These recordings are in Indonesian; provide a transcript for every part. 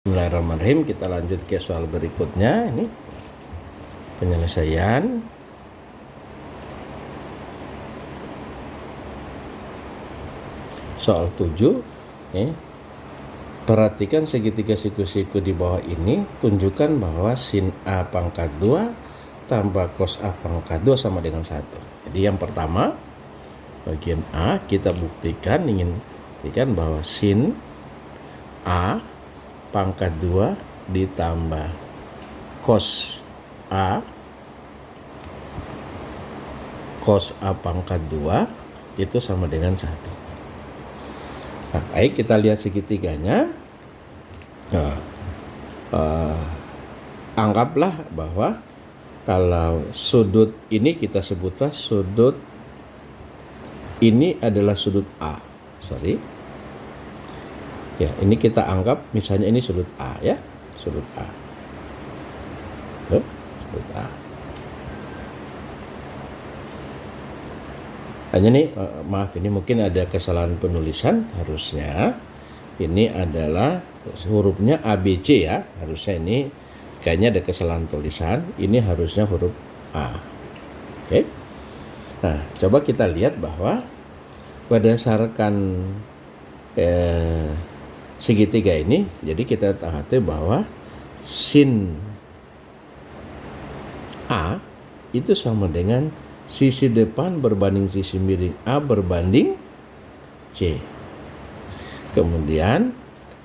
Bismillahirrahmanirrahim. Kita lanjut ke soal berikutnya. Ini penyelesaian. Soal 7. Perhatikan segitiga siku-siku di bawah ini. Tunjukkan bahwa sin A pangkat 2 tambah cos A pangkat 2 sama dengan 1. Jadi yang pertama, bagian A, kita ingin buktikan bahwa sin A pangkat 2 ditambah cos A pangkat 2 itu sama dengan 1. Nah, baik, kita lihat segitiganya. Anggaplah bahwa kalau sudut ini kita sebutlah sudut ini adalah sudut A. Ya, ini kita anggap misalnya ini sudut A ya, sudut A. Sudut A. Hanya nih, maaf, ini mungkin ada kesalahan penulisan. Harusnya ini adalah hurufnya ABC ya. Harusnya ini kayaknya ada kesalahan tulisan. Ini harusnya huruf A. Oke. Nah, coba kita lihat bahwa berdasarkan segitiga ini, jadi kita tahu bahwa sin A itu sama dengan sisi depan berbanding sisi miring A berbanding C. Kemudian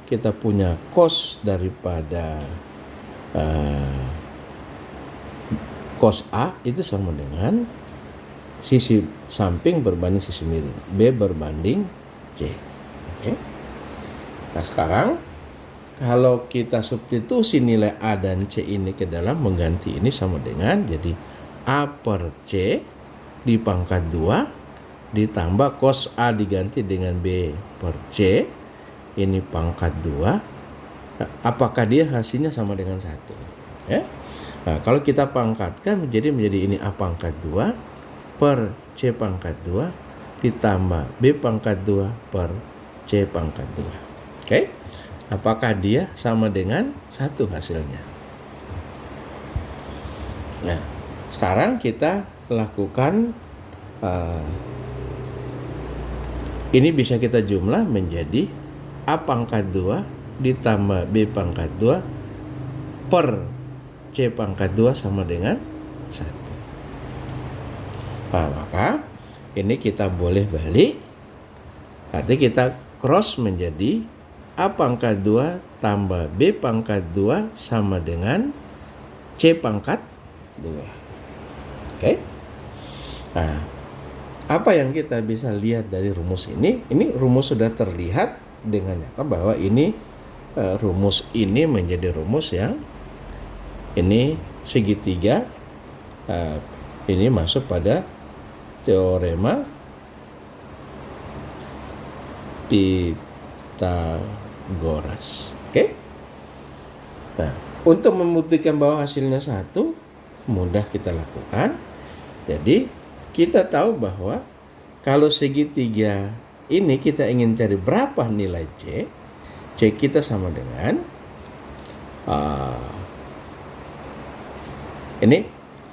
kita punya cos daripada cos A itu sama dengan sisi samping berbanding sisi miring B berbanding C. Oke. Nah, sekarang kalau kita substitusi nilai A dan C ini ke dalam, mengganti ini sama dengan jadi A per C di pangkat 2 ditambah cos A diganti dengan B per C, ini pangkat 2. Nah, apakah dia hasilnya sama dengan 1? Ya? Nah, kalau kita pangkatkan menjadi ini A pangkat 2 per C pangkat 2 ditambah B pangkat 2 per C pangkat 2. Oke? Apakah dia sama dengan 1 hasilnya? Nah, sekarang kita lakukan ini bisa kita jumlah menjadi A pangkat 2 ditambah B pangkat 2 per C pangkat 2 sama dengan 1. Nah, maka ini kita boleh balik. Nanti kita cross menjadi A pangkat 2 tambah B pangkat 2 sama dengan C pangkat 2. Oke. Nah, apa yang kita bisa lihat dari rumus ini? Ini rumus sudah terlihat dengan nyata bahwa ini rumus ini menjadi rumus yang ini segitiga ini masuk pada teorema Pythagoras. Oke. Nah, untuk membuktikan bahwa hasilnya 1 mudah kita lakukan. Jadi kita tahu bahwa kalau segitiga ini kita ingin cari berapa nilai C, C kita sama dengan ini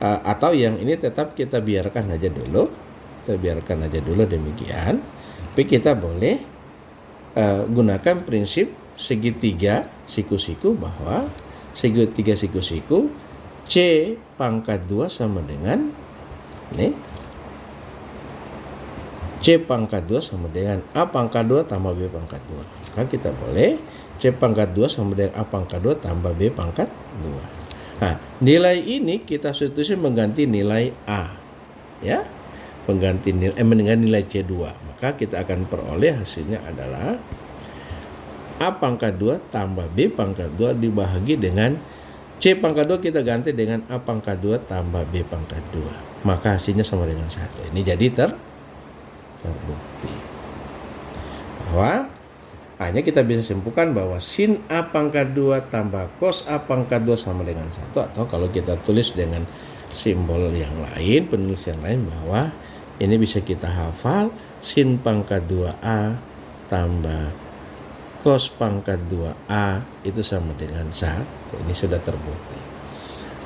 atau yang ini tetap kita biarkan aja dulu. Kita biarkan aja dulu demikian. Tapi kita boleh gunakan prinsip segitiga siku-siku, bahwa segitiga siku-siku C pangkat 2 sama dengan ini C pangkat 2 sama dengan A pangkat 2 tambah B pangkat 2. Maka kita boleh C pangkat 2 sama dengan A pangkat 2 tambah B pangkat 2. Nah, nilai ini kita substitusi mengganti nilai A. Ya. Mengganti dengan nilai C2. Maka kita akan peroleh hasilnya adalah A pangkat 2 tambah B pangkat 2 dibahagi dengan C pangkat 2 kita ganti dengan A pangkat 2 tambah B pangkat 2. Maka hasilnya sama dengan 1. Ini jadi terbukti bahwa hanya kita bisa simpulkan bahwa sin A pangkat 2 tambah cos A pangkat 2 sama dengan 1. Atau kalau kita tulis dengan simbol yang lain, penulisan lain, bahwa ini bisa kita hafal sin pangkat 2A tambah cos pangkat 2A itu sama dengan 1. Ini sudah terbukti.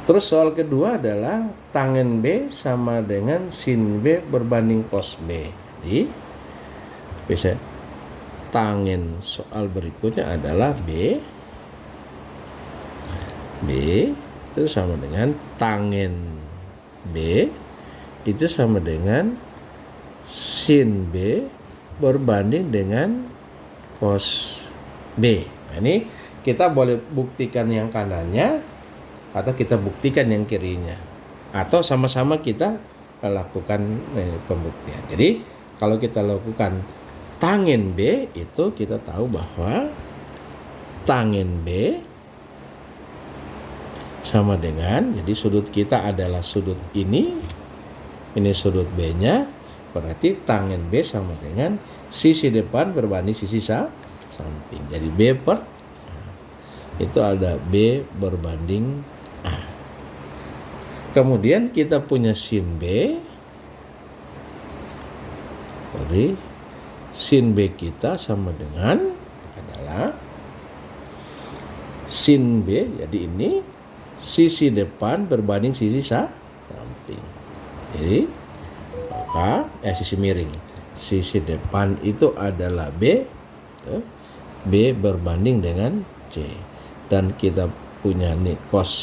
Terus soal kedua adalah tangen B sama dengan sin B berbanding cos B. Jadi bisa tangen soal berikutnya adalah B itu sama dengan tangen B itu sama dengan sin B berbanding dengan cos B. Nah, ini kita boleh buktikan yang kanannya atau kita buktikan yang kirinya, atau sama-sama kita lakukan pembuktian. Jadi kalau kita lakukan tangen B itu kita tahu bahwa tangen B sama dengan, jadi sudut kita adalah sudut ini sudut B-nya, berarti tangen B sama dengan sisi depan berbanding sisi samping. Jadi B per itu ada B berbanding A. Kemudian kita punya sin B. Jadi sin B kita sama dengan adalah sin B, jadi ini sisi depan berbanding sisi samping. Jadi maka sisi miring. Sisi depan itu adalah B, B berbanding dengan C. Dan kita punya nih cos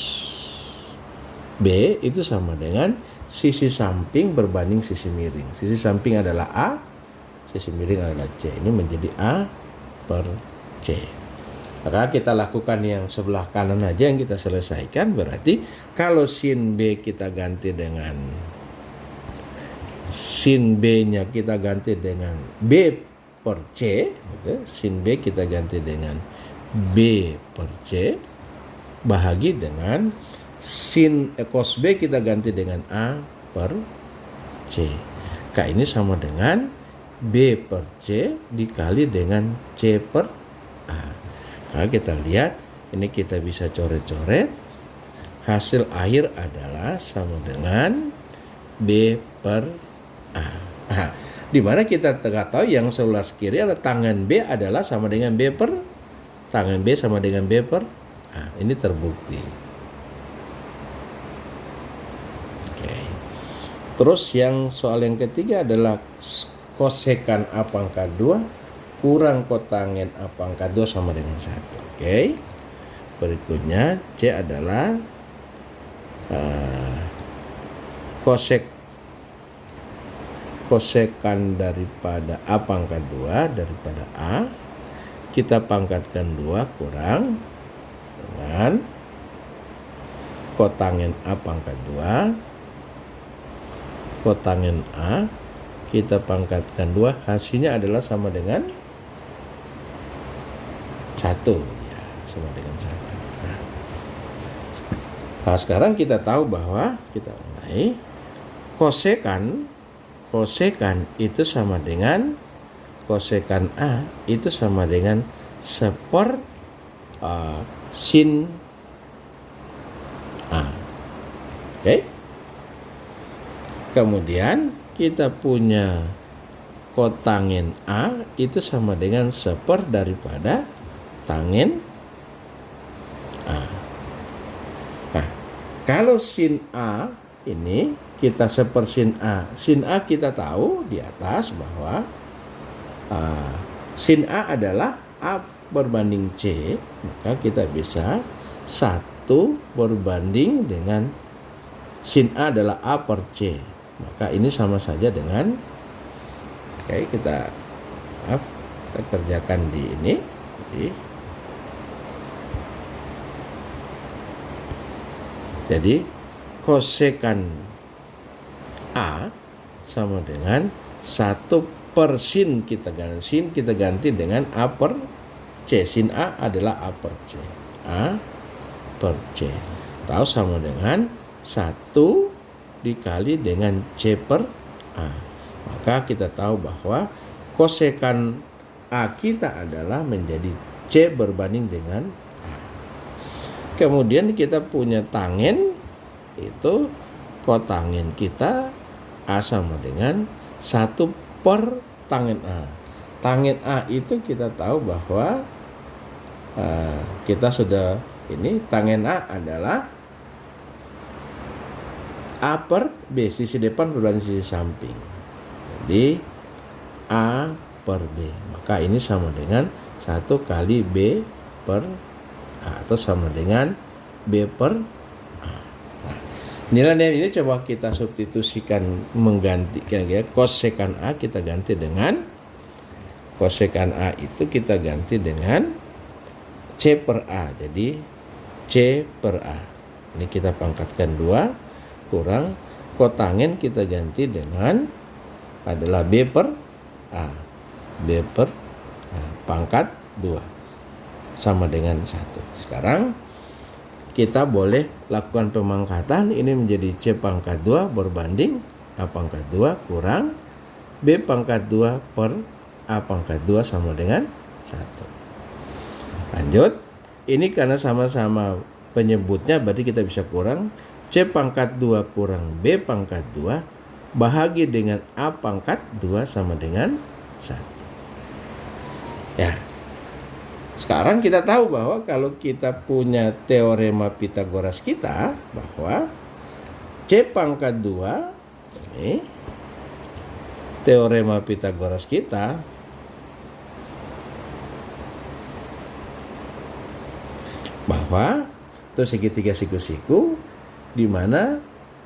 B itu sama dengan sisi samping berbanding sisi miring. Sisi samping adalah A, sisi miring adalah C. Ini menjadi A per C. Maka kita lakukan yang sebelah kanan aja yang kita selesaikan. Berarti kalau sin B kita ganti dengan sin B-nya kita ganti dengan B per C, gitu. Sin B kita ganti dengan B per C bahagi dengan sin cos B kita ganti dengan A per C. Ini sama dengan B per C dikali dengan C per A. Nah, kita lihat ini kita bisa coret-coret. Hasil akhir adalah sama dengan B per A. Nah, di mana kita tahu yang sebelah kiri adalah tangen B adalah sama dengan B per tangen B sama dengan B per A. Ini terbukti. Oke. Terus yang soal yang ketiga adalah kosekan A pangkat 2 kurang kotangen A pangkat 2 sama dengan 1. Oke. Berikutnya C adalah kosekan daripada A pangkat 2 daripada A kita pangkatkan 2 kurang dengan kotangen A pangkat 2 kotangen A kita pangkatkan 2, hasilnya adalah sama dengan 1 ya, sama dengan 1. Nah, sekarang kita tahu bahwa kita mulai kosekan itu sama dengan kosekan A itu sama dengan seper sin A. Oke. Kemudian kita punya kotangen A itu sama dengan seper daripada tangen A. Nah, kalau sin A ini kita seper sin A. Sin A kita tahu di atas bahwa sin A adalah A berbanding C, maka kita bisa 1 berbanding dengan sin A adalah A per C. Maka ini sama saja dengan kita kerjakan di ini. Jadi kosekan A sama dengan 1 per sin kita ganti dengan A per C. Sin A adalah A per C. A per C. Tahu sama dengan 1 dikali dengan C per A. Maka kita tahu bahwa kosekan A kita adalah menjadi C berbanding dengan A. Kemudian kita punya tangen, itu kotangen kita A sama dengan 1 per tangen A. Tangen A itu kita tahu bahwa kita sudah ini tangen A adalah A per B, sisi depan berbanding sisi samping. Jadi A per B, maka ini sama dengan 1 kali B per A, atau sama dengan B per A. Nah, nilai-nilai ini coba kita substitusikan, menggantikan ya. Kosekan A kita ganti dengan kosekan A itu kita ganti dengan C per A. Jadi C per A ini kita pangkatkan 2 kurang kotangen kita ganti dengan adalah B per A. B per A pangkat 2 sama dengan 1. Sekarang kita boleh lakukan pemangkatan, ini menjadi C pangkat 2 berbanding A pangkat 2 kurang B pangkat 2 per A pangkat 2 sama dengan 1. Lanjut, ini karena sama-sama penyebutnya berarti kita bisa kurang C pangkat 2 kurang B pangkat 2 bahagi dengan A pangkat 2 sama dengan 1. Ya. Sekarang kita tahu bahwa kalau kita punya teorema Pitagoras kita, bahwa C pangkat 2 ini teorema Pitagoras kita bahwa itu segitiga siku-siku di mana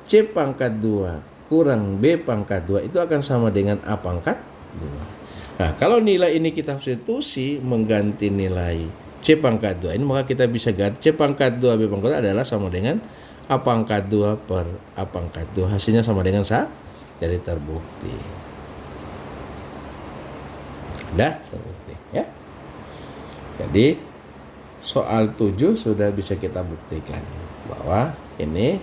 C pangkat 2 kurang B pangkat 2 itu akan sama dengan A pangkat 2. Nah, kalau nilai ini kita substitusi mengganti nilai C pangkat 2 ini, maka kita bisa ganti C pangkat 2 B pangkat 2 adalah sama dengan A pangkat 2 per A pangkat 2. Hasilnya sama dengan jadi terbukti. Udah terbukti ya. Jadi soal 7 sudah bisa kita buktikan bahwa ini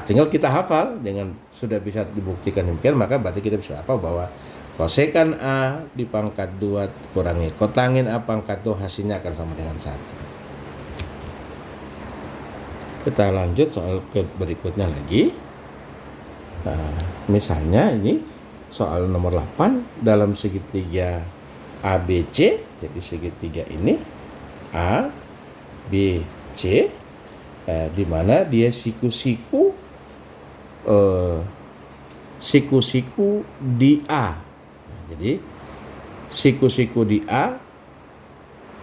tinggal kita hafal dengan sudah bisa dibuktikan demikian, maka berarti kita bisa hafal bahwa kosekan A di pangkat 2 kurangi kotangin A pangkat 2 hasilnya akan sama dengan 1. Kita lanjut soal berikutnya lagi. Misalnya ini soal nomor 8 dalam segitiga ABC. Jadi segitiga ini A, B, C, di mana dia siku-siku di A. Jadi siku-siku di A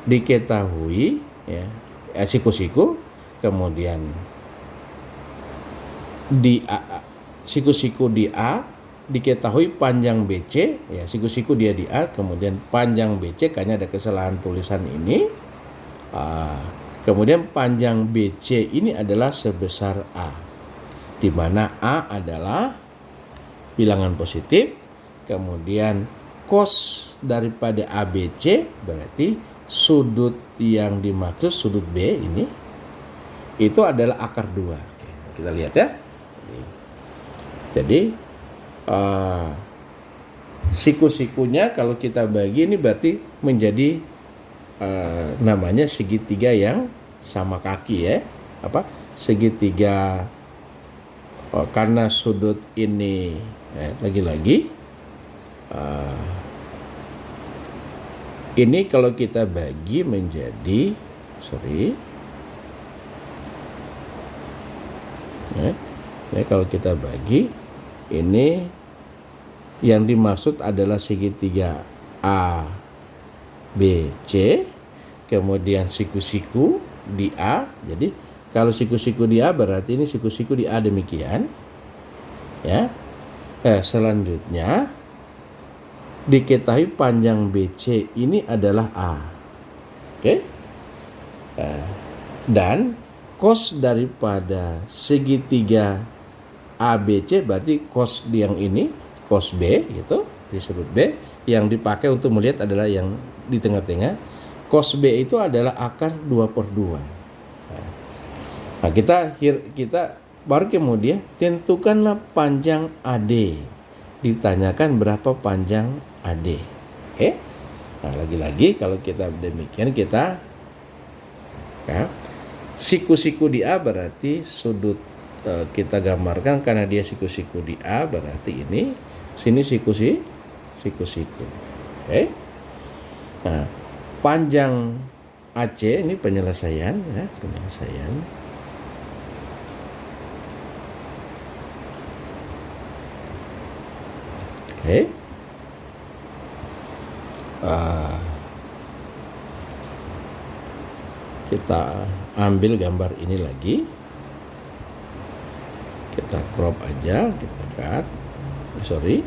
diketahui ya, siku-siku, kemudian di A, siku-siku di A diketahui panjang BC ya, siku-siku dia di A, kemudian panjang BC karena ada kesalahan tulisan ini. Kemudian panjang BC ini adalah sebesar A, di mana A adalah bilangan positif, kemudian cos daripada ABC berarti sudut yang dimaksud sudut B ini itu adalah akar 2. Oke, kita lihat ya. Jadi siku-sikunya kalau kita bagi ini berarti menjadi namanya segitiga yang sama kaki ya. Segitiga karena sudut ini lagi-lagi ini kalau kita bagi menjadi kalau kita bagi ini yang dimaksud adalah segitiga A B C, kemudian siku-siku di A. Jadi kalau siku-siku di A berarti ini siku-siku di A demikian ya. Selanjutnya diketahui panjang BC ini adalah A. Oke. Dan cos daripada segitiga ABC berarti cos yang ini cos B gitu, disebut B, yang dipakai untuk melihat adalah yang di tengah-tengah. Cos B itu adalah akar 2/2. Nah, kita baru kemudian tentukanlah panjang AD. Ditanyakan berapa panjang AD. Oke. Nah, lagi-lagi kalau kita demikian kita siku-siku di A berarti sudut kita gambarkan karena dia siku-siku di A berarti ini sini siku-siku. Oke. Nah, panjang AC ini penyelesaian ya, penyelesaian. Oke. Kita ambil gambar ini lagi. Kita crop aja, kita cut. Sorry.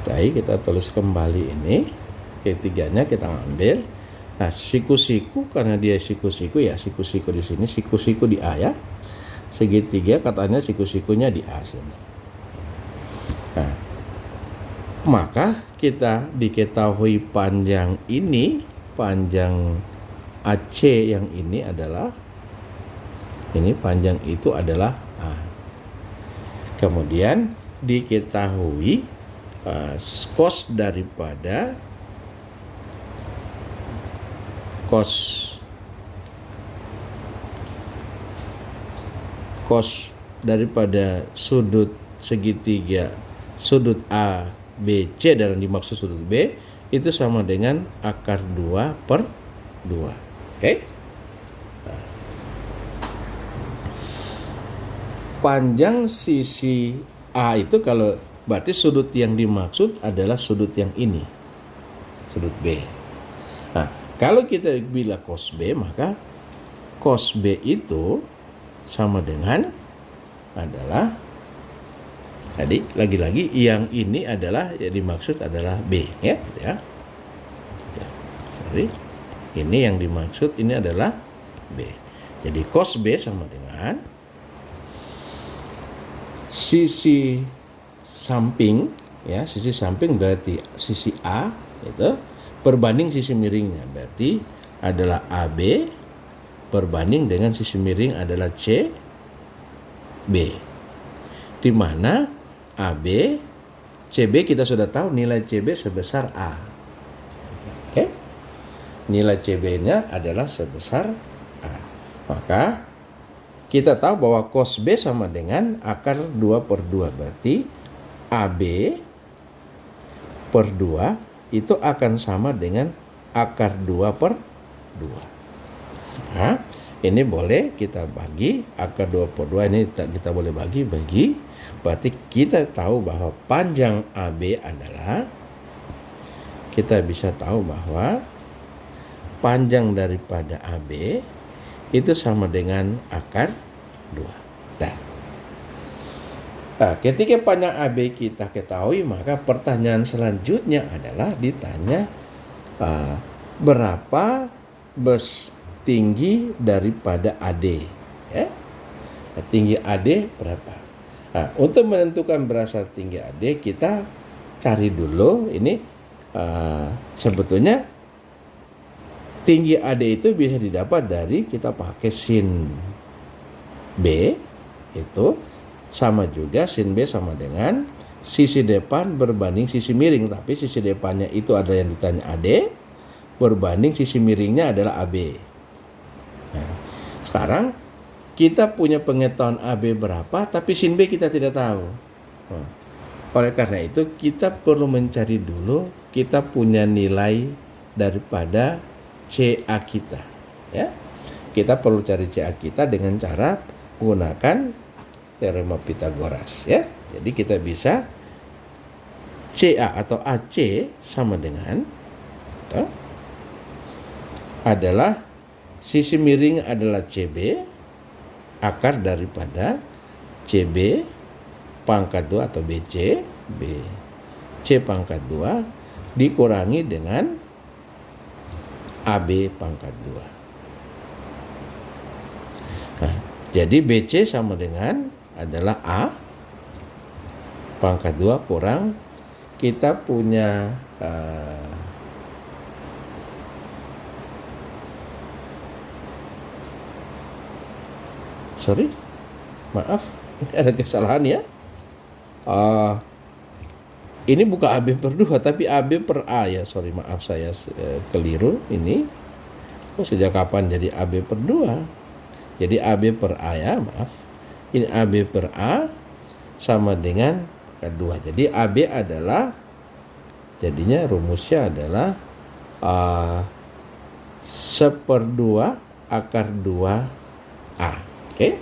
Baik, kita tulis kembali ini. Ketiganya kita ambil. Nah, siku-siku karena dia siku-siku ya, siku-siku di sini, siku-siku di A ya. Segitiga katanya siku-sikunya di A sini. Nah, maka kita diketahui panjang ini, panjang AC yang ini adalah, ini panjang itu adalah A. Kemudian diketahui cos daripada cos daripada sudut segitiga sudut A, B, C dan dimaksud sudut B itu sama dengan akar 2 per 2. Oke? Nah. Panjang sisi A itu kalau berarti sudut yang dimaksud adalah sudut yang ini, sudut B. Nah, kalau kita bilang cos B, maka cos B itu sama dengan adalah, tadi lagi-lagi yang ini adalah yang dimaksud adalah B, ya. Sorry, ini yang dimaksud ini adalah B. Jadi cos B sama dengan sisi samping ya, sisi samping berarti sisi A itu perbanding sisi miringnya, berarti adalah AB perbanding dengan sisi miring adalah CB, di mana AB CB kita sudah tahu nilai CB sebesar A. Oke? Nilai CB-nya adalah sebesar A. Maka kita tahu bahwa cos B sama dengan akar 2 per 2, berarti AB per 2 itu akan sama dengan akar 2 per 2. Nah, ini boleh kita bagi, akar 2 per 2 ini kita boleh bagi. Berarti kita tahu bahwa panjang AB adalah, kita bisa tahu bahwa panjang daripada AB itu sama dengan akar 2. Nah, ketika panjang AB kita ketahui, maka pertanyaan selanjutnya adalah ditanya berapa tinggi daripada AD, ya? Tinggi AD berapa? Nah, untuk menentukan berapa tinggi AD kita cari dulu ini sebetulnya tinggi AD itu bisa didapat dari kita pakai sin B itu sama juga sin B sama dengan sisi depan berbanding sisi miring, tapi sisi depannya itu ada yang ditanya AD berbanding sisi miringnya adalah AB. Nah, sekarang kita punya pengetahuan AB berapa, tapi sin B kita tidak tahu. Nah, oleh karena itu kita perlu mencari dulu kita punya nilai daripada CA kita, ya. Kita perlu cari CA kita dengan cara menggunakan teorema Pitagoras, ya. Jadi kita bisa CA atau AC sama dengan adalah sisi miring adalah CB akar daripada CB pangkat 2 atau BC C pangkat 2 dikurangi dengan AB pangkat 2. Nah, jadi BC sama dengan adalah A pangkat 2 kurang kita punya maaf Ada kesalahan ya. Ini bukan AB per 2 tapi AB per A ya. Sorry, maaf saya keliru ini. Sejak kapan jadi AB per 2? Jadi AB per A ya, maaf. Ini AB per A sama dengan akar 2. Jadi AB adalah, jadinya rumusnya adalah 1/2 akar 2A. Oke?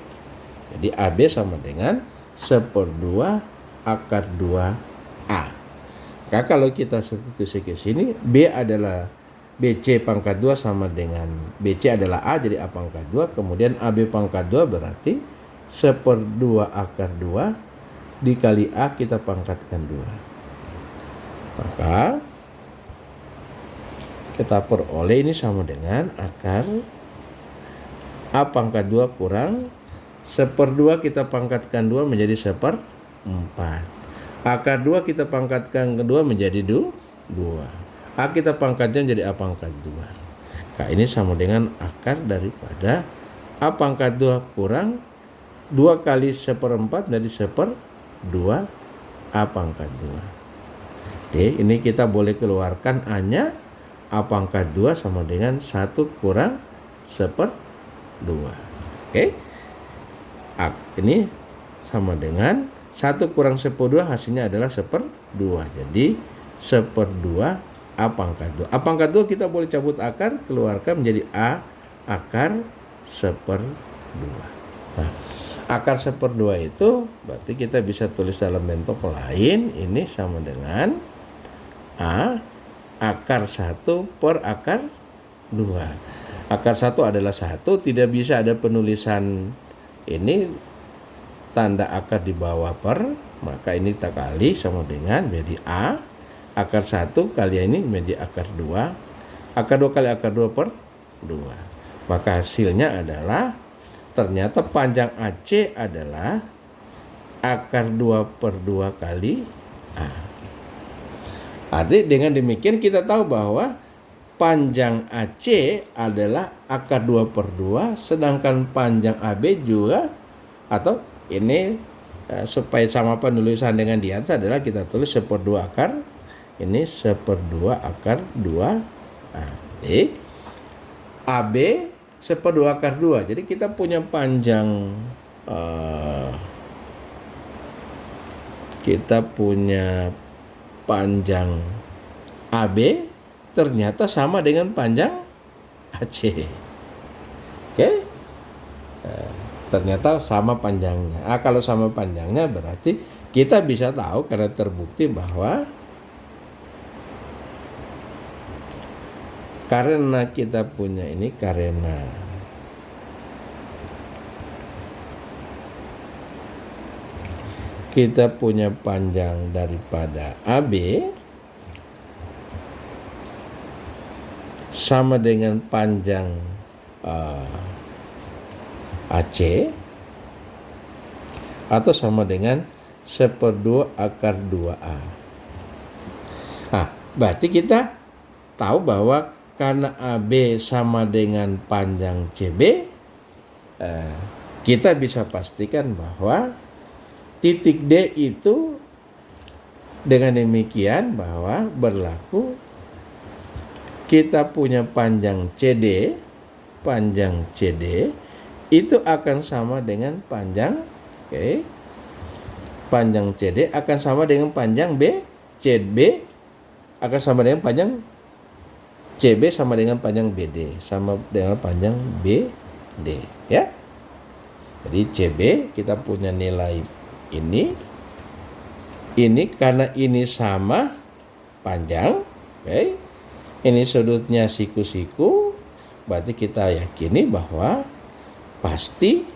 Jadi AB sama dengan 1/2 akar 2A. Nah, kalau kita substitusi ke sini, B adalah BC pangkat 2 sama dengan BC adalah A, jadi A pangkat 2. Kemudian AB pangkat 2 berarti 1/2 akar 2 dikali A kita pangkatkan 2. Maka kita peroleh ini sama dengan akar A pangkat 2 kurang 1/2 kita pangkatkan 2 menjadi 1/4. Akar 2 kita pangkatkan kedua menjadi 2. A kita pangkatnya menjadi A pangkat 2. Nah, ini sama dengan akar daripada A pangkat 2 kurang 2 kali 1/4 dari 1/2 A pangkat 2. Oke, ini kita boleh keluarkan A-nya. A pangkat 2 sama dengan 1 kurang 1/2. Oke. Ini sama dengan 1 kurang 1/2 hasilnya adalah 1/2. Jadi 1/2 A pangkat 2. A pangkat 2 kita boleh cabut akar, keluarkan menjadi A akar 1/2. Nah, akar 1/2 itu berarti kita bisa tulis dalam bentuk lain. Ini sama dengan A akar 1 per akar 2. Akar 1 adalah 1, tidak bisa ada penulisan ini tanda akar di bawah per, maka ini kita kali sama dengan menjadi A akar 1 kali ini menjadi akar 2. Akar 2 kali akar 2 per 2. Maka hasilnya adalah ternyata panjang AC adalah akar 2/2 kali A. Artinya dengan demikian kita tahu bahwa panjang AC adalah akar 2/2, sedangkan panjang AB juga, atau ini supaya sama penulisan dengan di atas adalah kita tulis 1/2 akar, ini 1/2 akar 2. Nah, jadi AB 1/2 akar 2. Jadi kita punya panjang AB ternyata sama dengan panjang AC. Oke? Ternyata sama panjangnya. Kalau sama panjangnya berarti kita bisa tahu karena terbukti bahwa karena kita punya ini, karena kita punya panjang daripada AB sama dengan panjang AC atau sama dengan 1/2 akar 2A. Nah, berarti kita tahu bahwa karena AB sama dengan panjang CB, kita bisa pastikan bahwa titik D itu dengan demikian bahwa berlaku kita punya panjang CD itu akan sama dengan panjang, panjang CD akan sama dengan panjang CB akan sama dengan panjang CB sama dengan panjang BD sama dengan panjang BD ya. Jadi CB kita punya nilai ini karena ini sama panjang, ini sudutnya siku-siku, berarti kita yakini bahwa pasti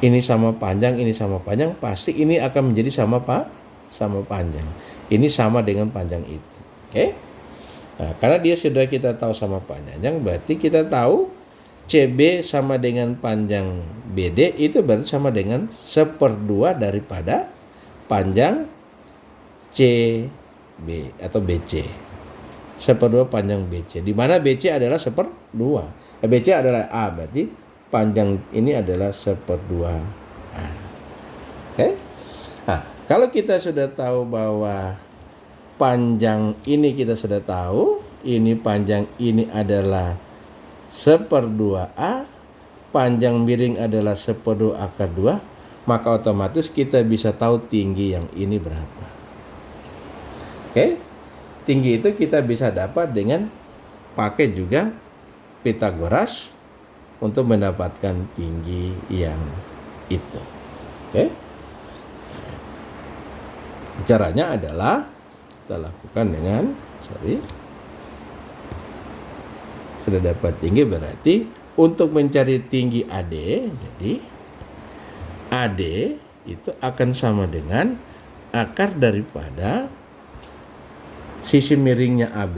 ini sama panjang, ini sama panjang, pasti ini akan menjadi sama panjang. Ini sama dengan panjang itu. Oke? Nah, karena dia sudah kita tahu sama panjang, berarti kita tahu CB sama dengan panjang BD itu berarti sama dengan 1/2 daripada panjang CB atau BC. 1/2 panjang BC. Di mana BC adalah 1/2. 2. BC adalah A, berarti panjang ini adalah 1/2 A. Oke? Nah, kalau kita sudah tahu bahwa panjang ini kita sudah tahu, ini panjang ini adalah 1/2 A, panjang miring adalah 1/2 akar 2, maka otomatis kita bisa tahu tinggi yang ini berapa. Oke? Tinggi itu kita bisa dapat dengan pakai juga Pythagoras untuk mendapatkan tinggi yang itu. Oke? Caranya adalah kita lakukan dengan sudah dapat tinggi, berarti untuk mencari tinggi AD, jadi AD itu akan sama dengan akar daripada sisi miringnya AB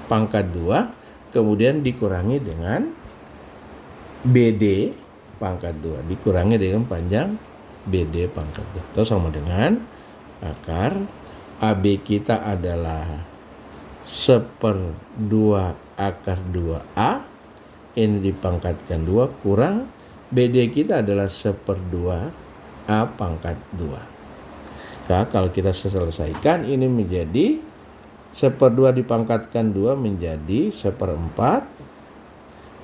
pangkat 2 kemudian dikurangi dengan BD pangkat 2 dikurangi dengan panjang BD pangkat 2, atau sama dengan akar AB kita adalah 1/2 akar 2A, ini dipangkatkan 2 kurang BD kita adalah 1/2 A pangkat 2. Nah, kalau kita selesaikan ini menjadi 1/2 dipangkatkan 2 menjadi 1/4,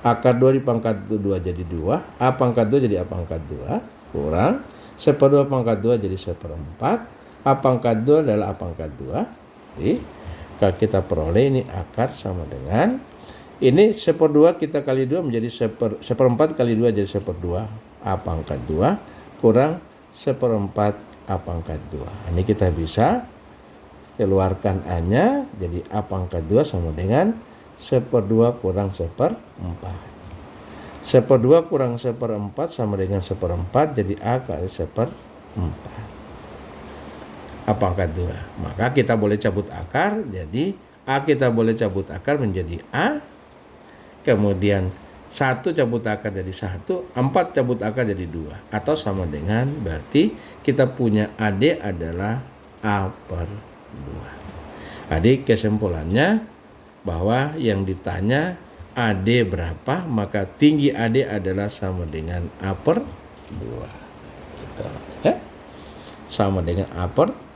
akar 2 dipangkat 2 jadi 2, A pangkat 2 jadi A pangkat 2, kurang 1/2 pangkat 2 jadi 1/4, A pangkat 2 adalah A pangkat 2. Jadi kalau kita peroleh ini akar sama dengan ini 1/2 kita kali 2 menjadi 1/4 kali 2 jadi 1/2 A pangkat 2 kurang 1/4 A pangkat 2. Ini kita bisa keluarkan A-nya, jadi A pangkat 2 sama dengan 1/2 kurang 1/4. 1/2 kurang 1/4 sama dengan 1/4, jadi A kali 1/4. A pangkat 2. Maka kita boleh cabut akar, jadi A kita boleh cabut akar menjadi A. Kemudian 1 cabut akar jadi 1, 4 cabut akar jadi 2. Atau sama dengan, berarti kita punya AD adalah A/2. Jadi kesimpulannya bahwa yang ditanya AD berapa, maka tinggi AD adalah sama dengan A/2. Gitu. Sama dengan A/2.